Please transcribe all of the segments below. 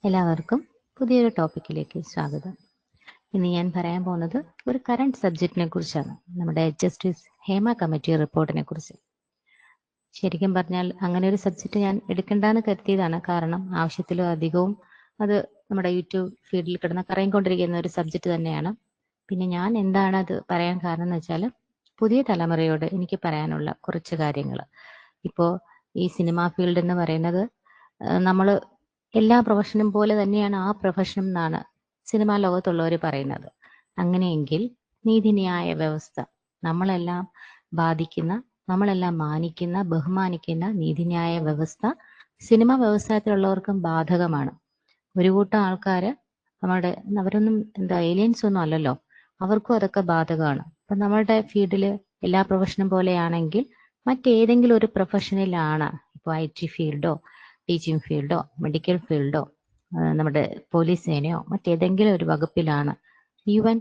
എല്ലാവർക്കും പുതിയൊരു ടോപ്പിക്കിലേക്ക് സ്വാഗതം. ഇന്ന് ഞാൻ പറയാൻ പോകുന്നത് ഒരു കറണ്ട് സബ്ജക്റ്റിനെ കുറിച്ചാണ്. നമ്മുടെ ജസ്റ്റിസ് ഹേമ കമ്മിറ്റി റിപ്പോർട്ടിനെ കുറിച്ച്. ശരിക്കും പറഞ്ഞാൽ അങ്ങനെ ഒരു സബ്ജക്റ്റ് ഞാൻ എടുക്കേണ്ടെന്ന് കരുതിയതാണ്. കാരണം ആവശ്യത്തിലും അധികവും അത് നമ്മുടെ യൂട്യൂബ് ഫീഡിൽ കിടന്ന് കറങ്ങിക്കൊണ്ടിരിക്കുന്ന ഒരു സബ്ജക്റ്റ് തന്നെയാണ്. പിന്നെ ഞാൻ എന്താണ് അത് പറയാൻ കാരണം എന്ന് വെച്ചാൽ, പുതിയ തലമുറയോട് എനിക്ക് പറയാനുള്ള കുറച്ച് കാര്യങ്ങൾ. ഇപ്പോൾ ഈ സിനിമാ ഫീൽഡ് എന്ന് പറയുന്നത് നമ്മൾ എല്ലാ പ്രൊഫഷനും പോലെ തന്നെയാണ് ആ പ്രൊഫഷനും എന്നാണ് സിനിമാ ലോകത്തുള്ളവർ പറയുന്നത്. അങ്ങനെയെങ്കിൽ നീതിന്യായ വ്യവസ്ഥ നമ്മളെല്ലാം ബാധിക്കുന്ന, നമ്മളെല്ലാം മാനിക്കുന്ന, ബഹുമാനിക്കുന്ന നീതിന്യായ വ്യവസ്ഥ സിനിമാ വ്യവസായത്തിലുള്ളവർക്കും ബാധകമാണ്. ഒരു കൂട്ടം ആൾക്കാര് നമ്മുടെ അവരൊന്നും ഏലിയൻസ് ഒന്നും അല്ലല്ലോ, അവർക്കും അതൊക്കെ ബാധകമാണ്. അപ്പൊ നമ്മളുടെ ഫീൽഡില് എല്ലാ പ്രൊഫഷനും പോലെയാണെങ്കിൽ മറ്റേതെങ്കിലും ഒരു പ്രൊഫഷനിലാണ്, ഇപ്പോൾ IT ഫീൽഡോ ടീച്ചിങ് ഫീൽഡോ മെഡിക്കൽ ഫീൽഡോ നമ്മുടെ പോലീസ് സേനയോ മറ്റേതെങ്കിലും ഒരു വകുപ്പിലാണ്, ഈവൻ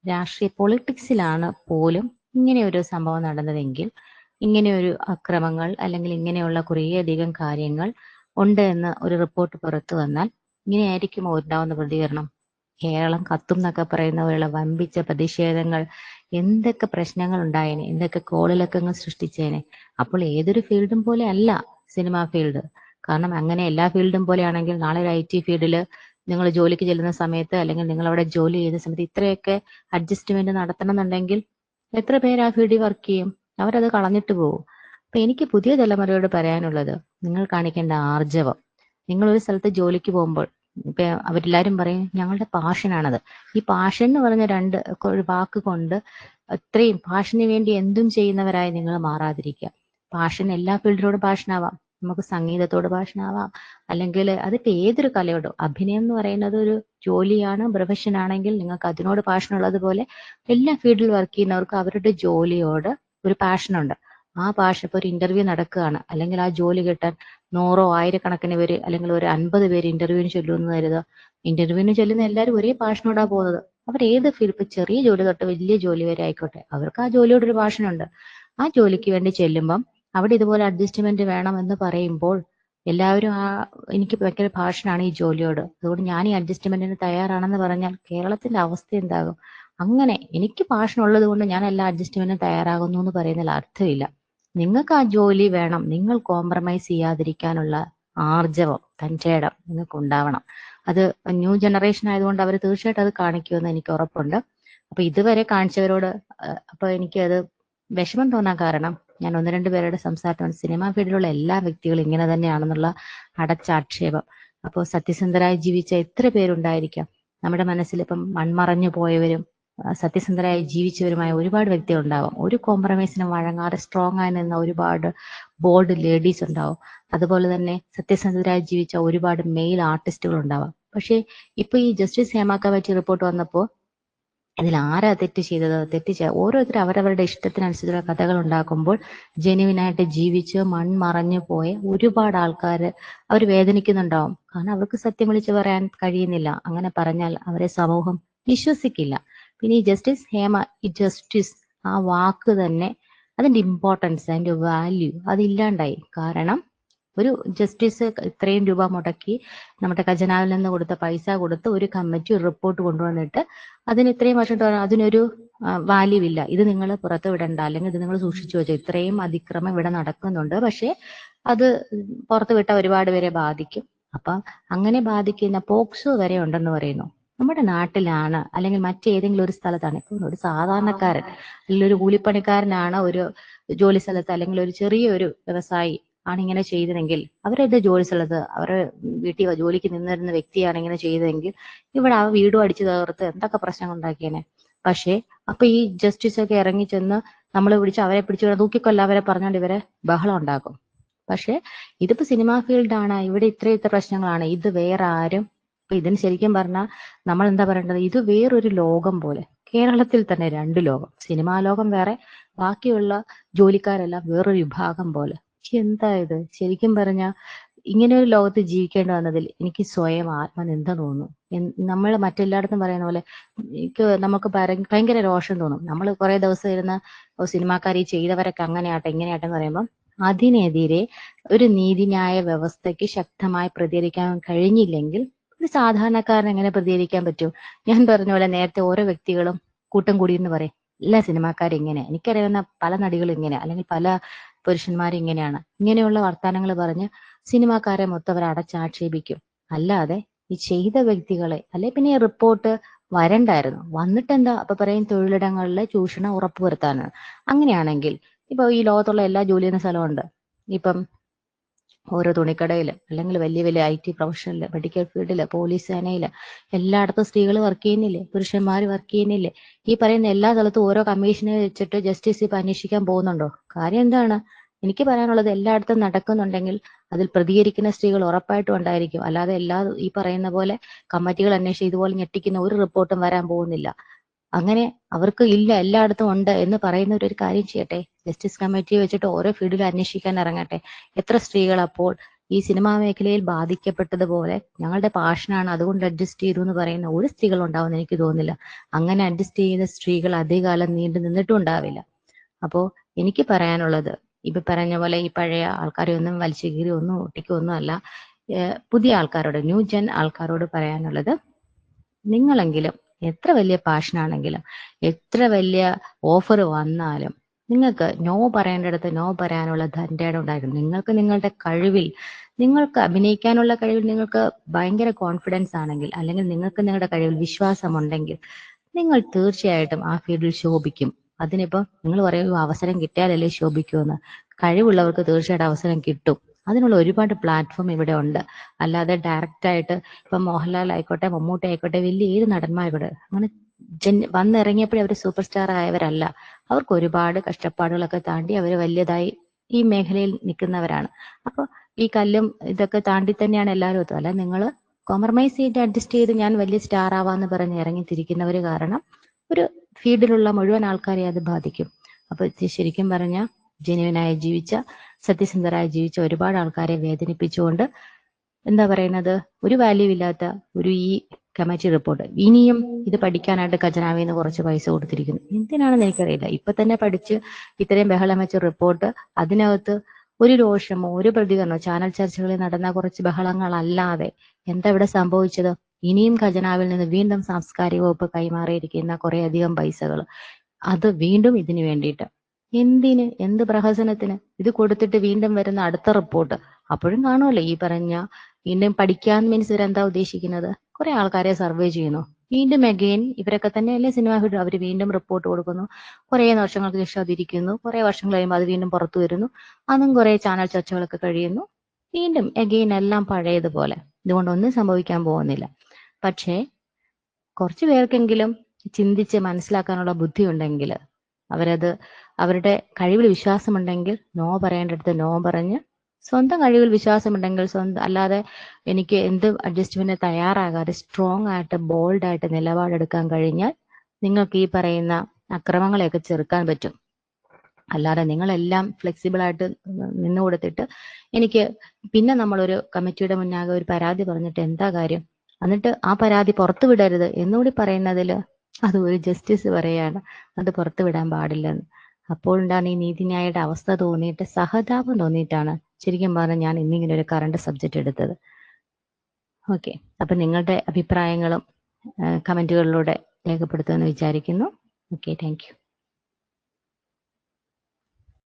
രാഷ്ട്രീയ പൊളിറ്റിക്സിലാണ് പോലും ഇങ്ങനെ ഒരു സംഭവം നടന്നതെങ്കിൽ, ഇങ്ങനെയൊരു അക്രമങ്ങൾ അല്ലെങ്കിൽ ഇങ്ങനെയുള്ള കുറേയധികം കാര്യങ്ങൾ ഉണ്ട് എന്ന് ഒരു റിപ്പോർട്ട് പുറത്തു വന്നാൽ ഇങ്ങനെയായിരിക്കുമോ ഉണ്ടാവുന്ന പ്രതികരണം? കേരളം കത്തും എന്നൊക്കെ പറയുന്ന പോലെയുള്ള വമ്പിച്ച പ്രതിഷേധങ്ങൾ, എന്തൊക്കെ പ്രശ്നങ്ങൾ ഉണ്ടായേനെ, എന്തൊക്കെ കോളിളക്കങ്ങൾ സൃഷ്ടിച്ചേനെ. അപ്പോൾ ഏതൊരു ഫീൽഡും പോലെ അല്ല സിനിമാ ഫീൽഡ്. കാരണം അങ്ങനെ എല്ലാ ഫീൽഡും പോലെയാണെങ്കിൽ നാളെ ഒരു IT ഫീൽഡിൽ നിങ്ങൾ ജോലിക്ക് ചെല്ലുന്ന സമയത്ത് അല്ലെങ്കിൽ നിങ്ങൾ അവിടെ ജോലി ചെയ്യുന്ന സമയത്ത് ഇത്രയൊക്കെ അഡ്ജസ്റ്റ്മെന്റ് നടത്തണം എന്നുണ്ടെങ്കിൽ എത്ര പേര് ആ ഫീൽഡിൽ വർക്ക് ചെയ്യും? അവരത് കളഞ്ഞിട്ട് പോകും. അപ്പൊ എനിക്ക് പുതിയ തലമുറയോട് പറയാനുള്ളത്, നിങ്ങൾ കാണിക്കേണ്ട ആർജവം. നിങ്ങൾ ഒരു സ്ഥലത്ത് ജോലിക്ക് പോകുമ്പോൾ ഇപ്പൊ അവരെല്ലാരും പറയും ഞങ്ങളുടെ പാഷനാണത്. ഈ പാഷൻ എന്ന് പറഞ്ഞ ഒരു വാക്ക് കൊണ്ട് അത്രയും പാഷന് വേണ്ടി എന്തും ചെയ്യുന്നവരായി നിങ്ങൾ മാറാതിരിക്കുക. പാഷൻ എല്ലാ ഫീൽഡിനോടും പാഷനാവാം. നമുക്ക് സംഗീതത്തോട് പാഷനാവാം, അല്ലെങ്കിൽ അതിപ്പോ ഏതൊരു കലയോടോ. അഭിനയം എന്ന് പറയുന്നത് ഒരു ജോലിയാണ്, പ്രൊഫഷൻ ആണെങ്കിൽ നിങ്ങൾക്ക് അതിനോട് പാഷൻ ഉള്ളതുപോലെ എല്ലാ ഫീൽഡിൽ വർക്ക് ചെയ്യുന്നവർക്ക് അവരുടെ ജോലിയോട് ഒരു പാഷനുണ്ട്. ആ പാഷൻ ഇപ്പൊ ഒരു ഇന്റർവ്യൂ നടക്കുകയാണ്, അല്ലെങ്കിൽ ആ ജോലി കിട്ടാൻ 100 ആയിരക്കണക്കിന് പേര് അല്ലെങ്കിൽ ഒരു 50 പേര് ഇന്റർവ്യൂവിന് ചെല്ലുമെന്ന് കരുതുക. ഇന്റർവ്യൂവിന് ചെല്ലുന്ന എല്ലാവരും ഒരേ പാഷനോടാ പോകുന്നത്. അവർ ഏത് ഫീൽഡ്, ഇപ്പൊ ചെറിയ ജോലി തൊട്ട് വലിയ ജോലി വരെ ആയിക്കോട്ടെ, അവർക്ക് ആ ജോലിയോട് ഒരു പാഷനുണ്ട്. ആ ജോലിക്ക് വേണ്ടി ചെല്ലുമ്പം അവിടെ ഇതുപോലെ അഡ്ജസ്റ്റ്മെന്റ് വേണം എന്ന് പറയുമ്പോൾ എല്ലാവരും എനിക്ക് ഭയങ്കര പാഷനാണ് ഈ ജോലിയോട്, അതുകൊണ്ട് ഞാൻ ഈ അഡ്ജസ്റ്റ്മെന്റിന് തയ്യാറാണെന്ന് പറഞ്ഞാൽ കേരളത്തിന്റെ അവസ്ഥ എന്താകും? അങ്ങനെ എനിക്ക് പാഷൻ ഉള്ളത് കൊണ്ട് ഞാൻ എല്ലാ അഡ്ജസ്റ്റ്മെന്റിനും തയ്യാറാകുന്നു എന്ന് പറയുന്നതിൽ അർത്ഥമില്ല. നിങ്ങൾക്ക് ആ ജോലി വേണം, നിങ്ങൾ കോംപ്രമൈസ് ചെയ്യാതിരിക്കാനുള്ള ആർജവം, തൻ്റെടം നിങ്ങൾക്ക് ഉണ്ടാവണം. അത് ന്യൂ ജനറേഷൻ ആയതുകൊണ്ട് അവർ തീർച്ചയായിട്ടും അത് കാണിക്കുമെന്ന് എനിക്ക് ഉറപ്പുണ്ട്. അപ്പൊ ഇതുവരെ കാണിച്ചവരോട് അപ്പൊ എനിക്കത് വിഷമം തോന്നാൻ കാരണം, ഞാൻ ഒന്ന് രണ്ട് പേരുടെ സംസാരമാണ്, സിനിമാ ഫീൽഡിലുള്ള എല്ലാ വ്യക്തികളും ഇങ്ങനെ തന്നെയാണെന്നുള്ള അടച്ചാക്ഷേപം. അപ്പോൾ സത്യസന്ധരായി ജീവിച്ച എത്ര പേരുണ്ടായിരിക്കാം നമ്മുടെ മനസ്സിൽ? ഇപ്പം മൺമറഞ്ഞു പോയവരും സത്യസന്ധരായി ജീവിച്ചവരുമായ ഒരുപാട് വ്യക്തികളുണ്ടാവും. ഒരു കോംപ്രമൈസിനും വഴങ്ങാതെ സ്ട്രോങ് ആയി നിന്ന ഒരുപാട് ബോൾഡ് ലേഡീസ് ഉണ്ടാവും. അതുപോലെ തന്നെ സത്യസന്ധരായി ജീവിച്ച ഒരുപാട് മെയിൽ ആർട്ടിസ്റ്റുകൾ ഉണ്ടാവാം. പക്ഷെ ഇപ്പൊ ഈ ജസ്റ്റിസ് ഹേമ കമ്മിറ്റി റിപ്പോർട്ട് വന്നപ്പോൾ ഇതിൽ ആരാ തെറ്റ് ചെയ്തത്? ഓരോരുത്തർ അവരവരുടെ ഇഷ്ടത്തിനനുസരിച്ചുള്ള കഥകൾ ഉണ്ടാക്കുമ്പോൾ ജെന്യുവിനായിട്ട് ജീവിച്ച് മൺമറഞ്ഞു പോയ ഒരുപാട് ആൾക്കാർ അവർ വേദനിക്കുന്നുണ്ടാവും. കാരണം അവർക്ക് സത്യം വിളിച്ചു പറയാൻ കഴിയുന്നില്ല. അങ്ങനെ പറഞ്ഞാൽ അവരെ സമൂഹം വിശ്വസിക്കില്ല. പിന്നെ ഈ ജസ്റ്റിസ് ഹേമ, ഈ ജസ്റ്റിസ് ആ വാക്ക് തന്നെ, അതിന്റെ ഇമ്പോർട്ടൻസ്, അതിന്റെ വാല്യൂ അതില്ലാണ്ടായി. കാരണം ഒരു ജസ്റ്റിസ് ഇത്രയും രൂപ മുടക്കി നമ്മുടെ ഖജനാവിൽ നിന്ന് കൊടുത്ത പൈസ കൊടുത്ത് ഒരു കമ്മിറ്റി ഒരു റിപ്പോർട്ട് കൊണ്ടുവന്നിട്ട് അതിന് ഇത്രയും വർഷം അതിനൊരു വാല്യൂ ഇല്ല. ഇത് നിങ്ങൾ പുറത്ത് വിടണ്ട, അല്ലെങ്കിൽ ഇത് നിങ്ങൾ സൂക്ഷിച്ചു വെച്ചോ, ഇത്രയും അതിക്രമം ഇവിടെ നടക്കുന്നുണ്ട്, പക്ഷെ അത് പുറത്ത് വിട്ട ഒരുപാട് പേരെ ബാധിക്കും. അപ്പൊ അങ്ങനെ ബാധിക്കുന്ന പോക്സോ വരെ ഉണ്ടെന്ന് പറയുന്നു. നമ്മുടെ നാട്ടിലാണ് അല്ലെങ്കിൽ മറ്റേതെങ്കിലും ഒരു സ്ഥലത്താണ്, ഇപ്പൊ ഒരു സാധാരണക്കാരൻ അല്ലെങ്കിൽ ഒരു കൂലിപ്പണിക്കാരനാണ് ഒരു ജോലി സ്ഥലത്ത് അല്ലെങ്കിൽ ഒരു ചെറിയൊരു വ്യവസായി ആണ് ഇങ്ങനെ ചെയ്തതെങ്കിൽ, അവരുടെ ജോലി സ്ഥലത്ത് അവരുടെ വീട്ടിൽ ജോലിക്ക് നിന്നിരുന്ന വ്യക്തിയാണ് ഇങ്ങനെ ചെയ്തതെങ്കിൽ ഇവിടെ ആ വീടും അടിച്ചു തകർത്ത് എന്തൊക്കെ പ്രശ്നങ്ങൾ ഉണ്ടാക്കിയേനെ. പക്ഷെ അപ്പൊ ഈ ജസ്റ്റിസ് ഒക്കെ ഇറങ്ങി ചെന്ന് നമ്മൾ പിടിച്ച് അവരെ പിടിച്ചു തൂക്കിക്കൊല്ല അവരെ പറഞ്ഞുകൊണ്ട് ഇവരെ ബഹളം ഉണ്ടാക്കും. പക്ഷെ ഇതിപ്പോ സിനിമാ ഫീൽഡാണ്, ഇവിടെ ഇത്ര പ്രശ്നങ്ങളാണ്. ഇത് വേറെ ആരും, ഇപ്പൊ ഇതിന് ശരിക്കും പറഞ്ഞാൽ നമ്മൾ എന്താ പറയേണ്ടത്, ഇത് വേറൊരു ലോകം പോലെ. കേരളത്തിൽ തന്നെ രണ്ട് ലോകം, സിനിമാ ലോകം വേറെ, ബാക്കിയുള്ള ജോലിക്കാരെല്ലാം വേറൊരു വിഭാഗം പോലെ. എന്താ ഇത്? ശരിക്കും പറഞ്ഞ ഇങ്ങനെ ഒരു ലോകത്ത് ജീവിക്കേണ്ടി വന്നതിൽ എനിക്ക് സ്വയം ആത്മനിന്ദ തോന്നുന്നു. നമ്മൾ മറ്റെല്ലായിടത്തും പറയുന്ന പോലെ നമുക്ക് ഭയങ്കര രോഷം തോന്നും. നമ്മൾ കുറെ ദിവസം ഇരുന്ന സിനിമാക്കാർ ഈ ചെയ്തവരൊക്കെ അങ്ങനെയാട്ടെ ഇങ്ങനെയാട്ടെ എന്ന് പറയുമ്പോൾ അതിനെതിരെ ഒരു നീതിന്യായ വ്യവസ്ഥയ്ക്ക് ശക്തമായി പ്രതികരിക്കാൻ കഴിഞ്ഞില്ലെങ്കിൽ ഒരു സാധാരണക്കാരൻ എങ്ങനെ പ്രതികരിക്കാൻ പറ്റും? ഞാൻ പറഞ്ഞ പോലെ നേരത്തെ ഓരോ വ്യക്തികളും കൂട്ടം കൂടി എന്ന് പറയും എല്ലാ സിനിമാക്കാരും ഇങ്ങനെ, എനിക്കറിയാവുന്ന പല നടികളും ഇങ്ങനെ, അല്ലെങ്കിൽ പല പുരുഷന്മാരും ഇങ്ങനെയാണ്, ഇങ്ങനെയുള്ള വർത്തമാനങ്ങൾ പറഞ്ഞ് സിനിമാക്കാരെ മൊത്തം അവർ അടച്ചാക്ഷേപിക്കും. അല്ലാതെ ഈ ചെയ്ത വ്യക്തികളെ, അല്ലെ പിന്നെ റിപ്പോർട്ട് വരണ്ടായിരുന്നു, വന്നിട്ടെന്താ അപ്പൊ പറയും തൊഴിലിടങ്ങളിലെ ചൂഷണം ഉറപ്പുവരുത്താനാണ്. അങ്ങനെയാണെങ്കിൽ ഇപ്പൊ ഈ ലോകത്തുള്ള എല്ലാ ജോലി ചെയ്യുന്ന സ്ഥലമുണ്ട്. ഇപ്പം ഓരോ തുണിക്കടയില്, അല്ലെങ്കിൽ വലിയ വലിയ IT പ്രൊഫഷനില്, മെഡിക്കൽ ഫീൽഡില്, പോലീസ് സേനയില്, എല്ലായിടത്തും സ്ത്രീകൾ വർക്ക് ചെയ്യുന്നില്ലേ, പുരുഷന്മാർ വർക്ക് ചെയ്യുന്നില്ലേ? ഈ പറയുന്ന എല്ലാ സ്ഥലത്തും ഓരോ കമ്മീഷനെ വെച്ചിട്ട് ജസ്റ്റിസ് ഇപ്പൊ അന്വേഷിക്കാൻ പോകുന്നുണ്ടോ? കാര്യം എന്താണ്? എനിക്ക് പറയാനുള്ളത്, എല്ലായിടത്തും നടക്കുന്നുണ്ടെങ്കിൽ അതിൽ പ്രതികരിക്കുന്ന സ്ത്രീകൾ ഉറപ്പായിട്ടും ഉണ്ടായിരിക്കും. അല്ലാതെ ഈ പറയുന്ന പോലെ കമ്മിറ്റികൾ അന്വേഷിച്ച് ഇതുപോലെ ഞെട്ടിക്കുന്ന ഒരു റിപ്പോർട്ടും വരാൻ പോകുന്നില്ല. അങ്ങനെ അവർക്ക് ഇല്ല, എല്ലായിടത്തും ഉണ്ട് എന്ന് പറയുന്നവർ ഒരു കാര്യം ചെയ്യട്ടെ, ജസ്റ്റിസ് കമ്മിറ്റി വെച്ചിട്ട് ഓരോ ഫീൽഡിലും അന്വേഷിക്കാൻ ഇറങ്ങട്ടെ. എത്ര സ്ത്രീകൾ അപ്പോൾ ഈ സിനിമാ മേഖലയിൽ ബാധിക്കപ്പെട്ടതുപോലെ ഞങ്ങളുടെ പാഷനാണ് അതുകൊണ്ട് അഡ്ജസ്റ്റ് ചെയ്തു എന്ന് പറയുന്ന ഒരു സ്ത്രീകൾ ഉണ്ടാവുമെന്ന് എനിക്ക് തോന്നുന്നില്ല. അങ്ങനെ അഡ്ജസ്റ്റ് ചെയ്യുന്ന സ്ത്രീകൾ അധികകാലം നീണ്ടു നിന്നിട്ടും ഉണ്ടാവില്ല. അപ്പോ എനിക്ക് പറയാനുള്ളത്, ഇപ്പൊ പറഞ്ഞ പോലെ ഈ പഴയ ആൾക്കാരെ ഒന്നും വലിച്ചു കീറി ഒന്നും ഒട്ടിക്കൊന്നും അല്ല, പുതിയ ആൾക്കാരോട്, ന്യൂ ജെൻ ആൾക്കാരോട് പറയാനുള്ളത്, നിങ്ങളെങ്കിലും എത്ര വലിയ പാഷനാണെങ്കിലും എത്ര വലിയ ഓഫർ വന്നാലും നിങ്ങൾക്ക് നോ പറയേണ്ടടുത്ത് നോ പറയാനുള്ള ധൈര്യം ഉണ്ടായിരുന്നു. നിങ്ങൾക്ക് നിങ്ങളുടെ കഴിവിൽ, നിങ്ങൾക്ക് അഭിനയിക്കാനുള്ള കഴിവിൽ നിങ്ങൾക്ക് ഭയങ്കര കോൺഫിഡൻസ് ആണെങ്കിൽ, അല്ലെങ്കിൽ നിങ്ങൾക്ക് നിങ്ങളുടെ കഴിവിൽ വിശ്വാസമുണ്ടെങ്കിൽ നിങ്ങൾ തീർച്ചയായിട്ടും ആ ഫീൽഡിൽ ശോഭിക്കും. അതിനിപ്പോ നിങ്ങൾ പറയും അവസരം കിട്ടിയാലല്ലേ ശോഭിക്കുമെന്ന്. കഴിവുള്ളവർക്ക് തീർച്ചയായിട്ടും അവസരം കിട്ടും. അതിനുള്ള ഒരുപാട് പ്ലാറ്റ്ഫോം ഇവിടെ ഉണ്ട്. അല്ലാതെ ഡയറക്റ്റ് ആയിട്ട് ഇപ്പൊ മോഹൻലാൽ ആയിക്കോട്ടെ, മമ്മൂട്ടി ആയിക്കോട്ടെ, വലിയ ഏത് നടന്മാരോട് അങ്ങനെ വന്നിറങ്ങിയപ്പോഴേ അവർ സൂപ്പർ സ്റ്റാർ ആയവരല്ല. അവർക്ക് ഒരുപാട് കഷ്ടപ്പാടുകളൊക്കെ താണ്ടി അവർ വലിയതായി ഈ മേഖലയിൽ നിൽക്കുന്നവരാണ്. അപ്പൊ ഈ കല്ലും ഇതൊക്കെ താണ്ടി തന്നെയാണ് എല്ലാവരും എത്തുക. അല്ല നിങ്ങൾ കോംപ്രമൈസ് ചെയ്ത് അഡ്ജസ്റ്റ് ചെയ്ത് ഞാൻ വലിയ സ്റ്റാർ ആവാന്ന് പറഞ്ഞ് ഇറങ്ങിത്തിരിക്കുന്നവർ കാരണം ഒരു ഫീൽഡിലുള്ള മുഴുവൻ ആൾക്കാരെ അത് ബാധിക്കും. അപ്പൊ ശരിക്കും പറഞ്ഞ ജെന്യുവനായി ജീവിച്ച, സത്യസന്ധരായി ജീവിച്ച ഒരുപാട് ആൾക്കാരെ വേദനിപ്പിച്ചുകൊണ്ട്, എന്താ പറയുന്നത്, ഒരു വാല്യൂ ഇല്ലാത്ത ഒരു ഈ കമ്മിറ്റി റിപ്പോർട്ട് ഇനിയും ഇത് പഠിക്കാനായിട്ട് ഖജനാവിൽ നിന്ന് കുറച്ച് പൈസ കൊടുത്തിരിക്കുന്നു. എന്തിനാണെന്ന് എനിക്കറിയില്ല. ഇപ്പൊ തന്നെ പഠിച്ച് ഇത്രയും ബഹളം വെച്ച റിപ്പോർട്ട്, അതിനകത്ത് ഒരു രോഷമോ ഒരു പ്രതികരണമോ ചാനൽ ചർച്ചകളിൽ നടന്ന കുറച്ച് ബഹളങ്ങളല്ലാതെ എന്താ ഇവിടെ സംഭവിച്ചത്? ഇനിയും ഖജനാവിൽ നിന്ന് വീണ്ടും സാംസ്കാരിക വകുപ്പ് കൈമാറിയിരിക്കുന്ന കുറെ അധികം പൈസകൾ, അത് വീണ്ടും ഇതിനു വേണ്ടിയിട്ട്. എന്തിന്? എന്ത് പ്രഹസനത്തിന്? ഇത് കൊടുത്തിട്ട് വീണ്ടും വരുന്ന അടുത്ത റിപ്പോർട്ട് അപ്പോഴും കാണുമല്ലോ ഈ പറഞ്ഞ, വീണ്ടും പഠിക്കാൻ മീൻസ് ഇവരെന്താ ഉദ്ദേശിക്കുന്നത്? കുറെ ആൾക്കാരെ സർവേ ചെയ്യുന്നു, വീണ്ടും അഗെയിൻ ഇവരൊക്കെ തന്നെയല്ലേ സിനിമ ഫീൽഡ്, അവർ വീണ്ടും റിപ്പോർട്ട് കൊടുക്കുന്നു, കുറെ വർഷങ്ങൾക്ക് ശേഷം അതിരിക്കുന്നു, കുറെ വർഷങ്ങൾ കഴിയുമ്പോൾ അത് വീണ്ടും പുറത്തു വരുന്നു, അതും കുറെ ചാനൽ ചർച്ചകളൊക്കെ കഴിയുന്നു, വീണ്ടും അഗെയിൻ എല്ലാം പഴയതുപോലെ. ഇതുകൊണ്ടൊന്നും സംഭവിക്കാൻ പോകുന്നില്ല. പക്ഷേ കുറച്ചു പേർക്കെങ്കിലും ചിന്തിച്ച് മനസ്സിലാക്കാനുള്ള ബുദ്ധി ഉണ്ടെങ്കിൽ, അവരുടെ കഴിവിൽ വിശ്വാസമുണ്ടെങ്കിൽ നോ പറയേണ്ടടുത്ത് നോ പറഞ്ഞ്, സ്വന്തം കഴിവിൽ വിശ്വാസമുണ്ടെങ്കിൽ അല്ലാതെ എനിക്ക് എന്ത് അഡ്ജസ്റ്റ്മെന്റ് തയ്യാറാകാതെ സ്ട്രോങ് ആയിട്ട് ബോൾഡായിട്ട് നിലപാടെടുക്കാൻ കഴിഞ്ഞാൽ നിങ്ങൾക്ക് ഈ പറയുന്ന അക്രമങ്ങളെയൊക്കെ ചെറുക്കാൻ പറ്റും. അല്ലാതെ നിങ്ങളെല്ലാം ഫ്ലെക്സിബിൾ ആയിട്ട് നിന്ന് കൊടുത്തിട്ട് എനിക്ക് പിന്നെ നമ്മളൊരു കമ്മിറ്റിയുടെ മുന്നാകെ ഒരു പരാതി പറഞ്ഞിട്ട് എന്താ കാര്യം? എന്നിട്ട് ആ പരാതി പുറത്തു വിടരുത് എന്നുകൂടി പറയുന്നതിൽ അത് ഒരു ജസ്റ്റിസ് പറയാണ് അത് പുറത്തു വിടാൻ പാടില്ലെന്ന്. അപ്പോഴുണ്ടാണ് ഈ നീതിന്യായയുടെ അവസ്ഥ തോന്നിയിട്ട്, സഹതാപം തോന്നിയിട്ടാണ് ശരിക്കും പറഞ്ഞാൽ ഞാൻ ഇന്നിങ്ങനെ ഒരു കറണ്ട് സബ്ജക്റ്റ് എടുത്തത്. ഓക്കെ, അപ്പൊ നിങ്ങളുടെ അഭിപ്രായങ്ങളും കമന്റുകളിലൂടെ രേഖപ്പെടുത്തുമെന്ന് വിചാരിക്കുന്നു. Okay, thank you.